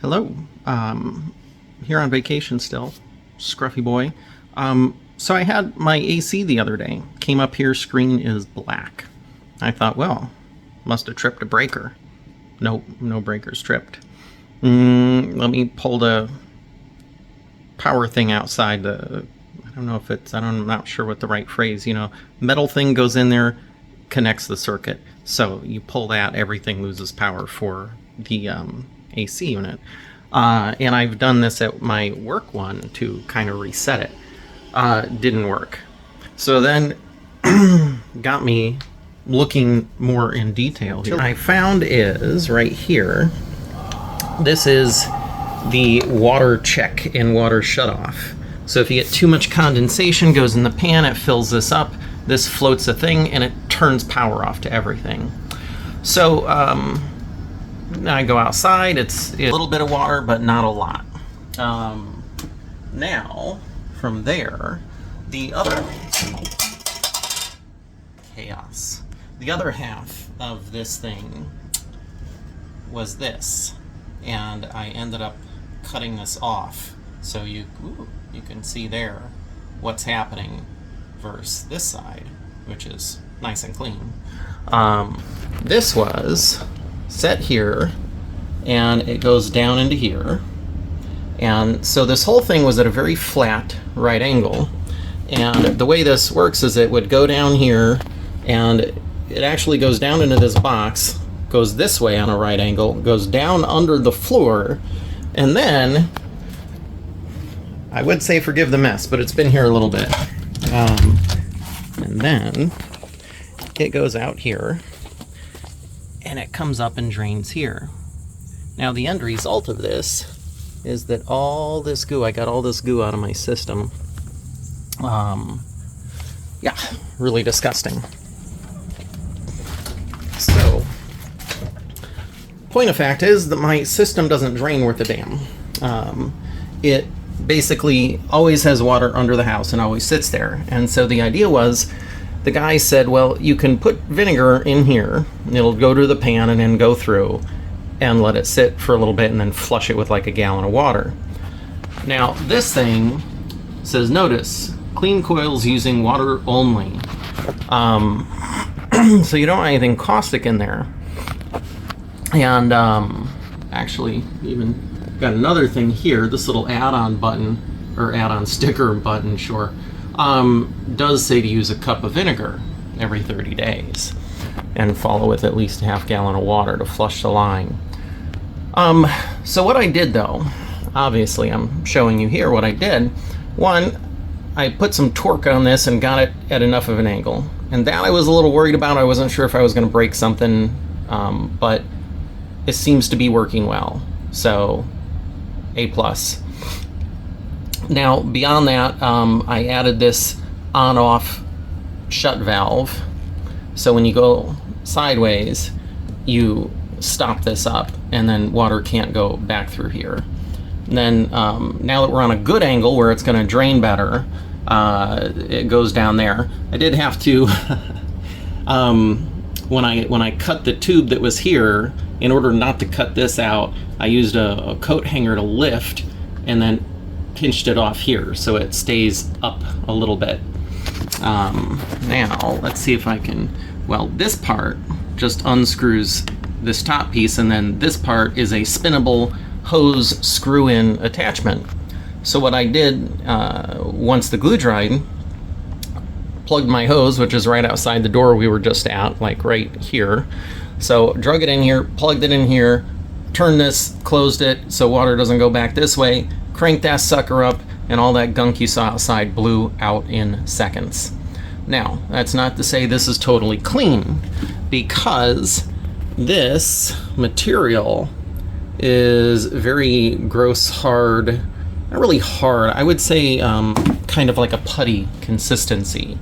Hello. Here on vacation still, scruffy boy. So I had my AC the other day. Came up here, screen is black. I thought, well, must have tripped a breaker. Nope, no breakers tripped. Let me pull the power thing outside. I don't know if it's, I'm not sure what the right phrase, metal thing goes in there, connects the circuit. So you pull that, everything loses power for the AC unit. And I've done this at my work one to kind of reset it. Didn't work. So then got me looking more in detail here. What I found is right here, this is the water check and water shutoff. So if you get too much condensation, goes in the pan, it fills this up, this floats a thing, and it turns power off to everything. So I go outside, it's a little bit of water, but not a lot. Now, from there, the other chaos. The other half of this thing was this, and I ended up cutting this off, so you can see there what's happening versus this side, which is nice and clean. This was set here, and it goes down into here, and so this whole thing was at a very flat right angle, and the way this works is it would go down here, and it actually goes down into this box, goes this way on a right angle, goes down under the floor, and then I would say forgive the mess, but it's been here a little bit. And then it goes out here, and it comes up and drains here. Now the end result of this is that all this goo, I got all this goo out of my system. Yeah, really disgusting. So, point of fact is that my system doesn't drain worth a damn. It basically always has water under the house and always sits there. And so the idea was, the guy said, well, you can put vinegar in here, and it'll go to the pan and then go through and let it sit for a little bit and then flush it with like a gallon of water. Now, this thing says, notice, clean coils using water only. So you don't want anything caustic in there. And actually, even got another thing here, this little add-on button, or add-on sticker button, sure, does say to use a cup of vinegar every 30 days and follow with at least a half gallon of water to flush the line. So what I did though, obviously I'm showing you here what I did. One, I put some torque on this and got it at enough of an angle. And that I was a little worried about. I wasn't sure if I was going to break something, but it seems to be working well. So, A+. Now, beyond that, I added this on-off shut valve. So when you go sideways, you stop this up, and then water can't go back through here. And then, now that we're on a good angle where it's going to drain better, it goes down there. I did have to, when I cut the tube that was here, in order not to cut this out, I used a coat hanger to lift and then pinched it off here so it stays up a little bit. Now, let's see if I can, well, this part just unscrews this top piece, and then this part is a spinnable hose screw-in attachment. So what I did, once the glue dried, plugged my hose, which is right outside the door we were just at, like right here. So drug it in here, plugged it in here, turned this, closed it so water doesn't go back this way, cranked that sucker up, and all that gunk you saw outside blew out in seconds. Now, that's not to say this is totally clean, because this material is very gross, hard, not really hard, I would say kind of like a putty consistency.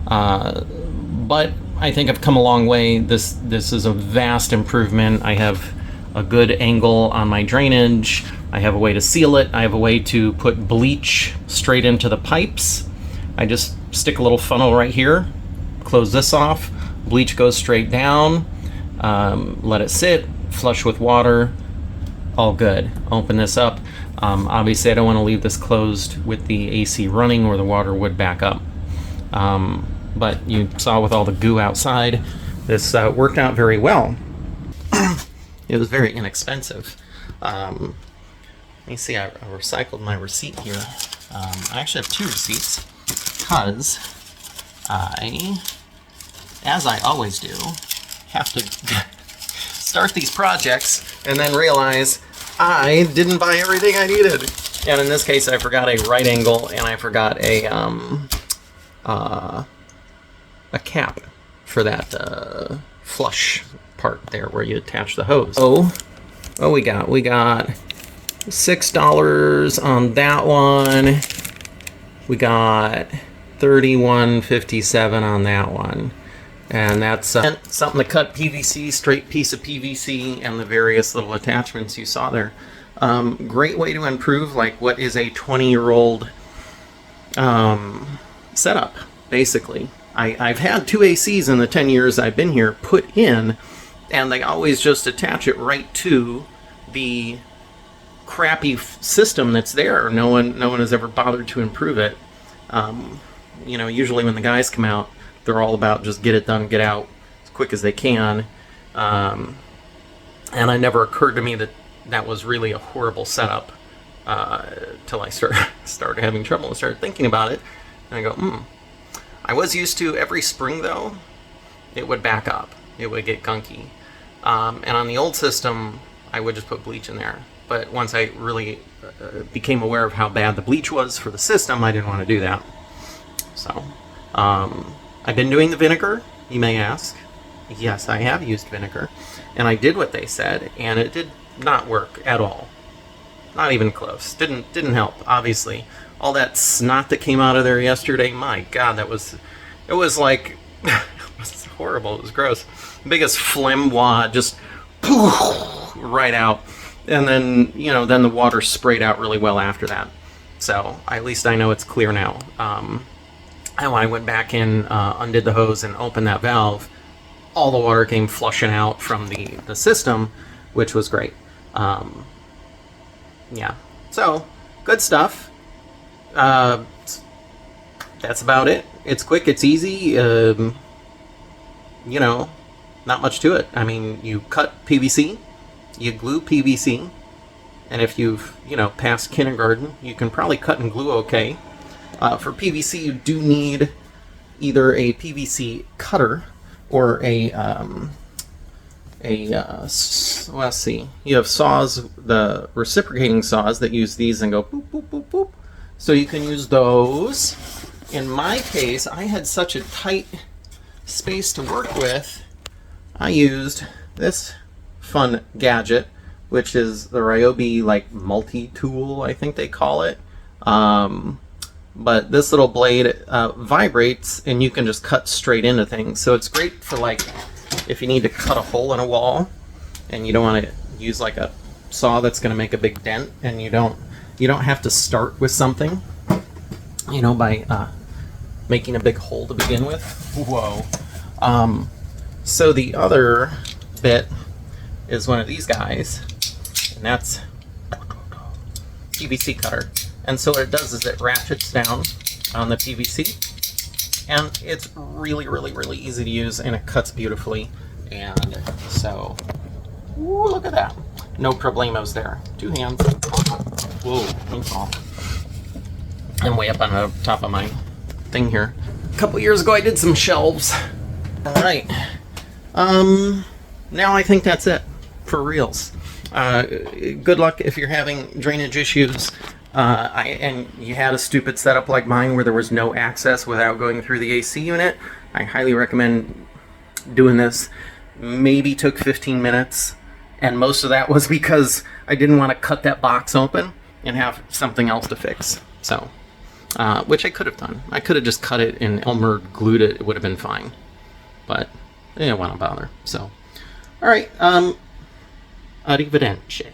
But I think I've come a long way. This is a vast improvement. I have a good angle on my drainage. I have a way to seal it. I have a way to put bleach straight into the pipes. I just stick a little funnel right here, close this off, bleach goes straight down, let it sit, flush with water, all good. Open this up. Obviously, I don't want to leave this closed with the AC running or the water would back up. But you saw with all the goo outside, this worked out very well. It was very inexpensive. Let me see, I recycled my receipt here. I actually have 2 receipts because I, as I always do, have to start these projects and then realize I didn't buy everything I needed. And in this case, I forgot a right angle and I forgot a cap for that flush part there where you attach the hose. Oh, we got $6 on that one. We got $31.57 on that one. And that's something to cut PVC, straight piece of PVC, and the various little attachments you saw there. Great way to improve like what is a 20-year-old setup, basically. I've had 2 ACs in the 10 years I've been here put in, and they always just attach it right to the crappy system that's there. No one has ever bothered to improve it. You know, usually when the guys come out, they're all about just get it done, get out as quick as they can. And it never occurred to me that that was really a horrible setup till I started having trouble and started thinking about it. And I go, I was used to every spring, though, it would back up. It would get gunky. And on the old system, I would just put bleach in there. But once I really became aware of how bad the bleach was for the system, I didn't want to do that. So, I've been doing the vinegar, you may ask. Yes, I have used vinegar. And I did what they said, and it did not work at all. Not even close. Didn't help, obviously. All that snot that came out of there yesterday, my God, it was like, it was horrible, it was gross. Biggest phlegm wad, just poof, right out. And then, then the water sprayed out really well after that. So, at least I know it's clear now. And when I went back in, undid the hose and opened that valve, all the water came flushing out from the system, which was great. Yeah, so good stuff. That's about it. It's quick, it's easy. Not much to it. I mean, you cut PVC, you glue PVC, and if you've passed kindergarten, you can probably cut and glue okay. For PVC, you do need either a PVC cutter or let's see. You have saws, the reciprocating saws that use these and go boop, boop, boop, boop. So you can use those. In my case, I had such a tight space to work with, I used this fun gadget, which is the Ryobi multi-tool, I think they call it. But this little blade vibrates, and you can just cut straight into things. So it's great for if you need to cut a hole in a wall, and you don't want to use a saw that's going to make a big dent, and you don't have to start with something, by making a big hole to begin with. Whoa. So the other bit is one of these guys, and that's PVC cutter. And so what it does is it ratchets down on the PVC, and it's really, really, really easy to use, and it cuts beautifully. And so, ooh, look at that. No problemos there. 2 hands. Whoa, don't fall. I'm way up on the top of my thing here. A couple years ago I did some shelves. Alright. Now I think that's it. For reals. Good luck if you're having drainage issues. And you had a stupid setup like mine where there was no access without going through the AC unit. I highly recommend doing this. Maybe took 15 minutes, and most of that was because I didn't want to cut that box open and have something else to fix. So, which I could have done. I could have just cut it and Elmer glued it. It would have been fine. But I didn't want to bother. So, all right. Arrivederci.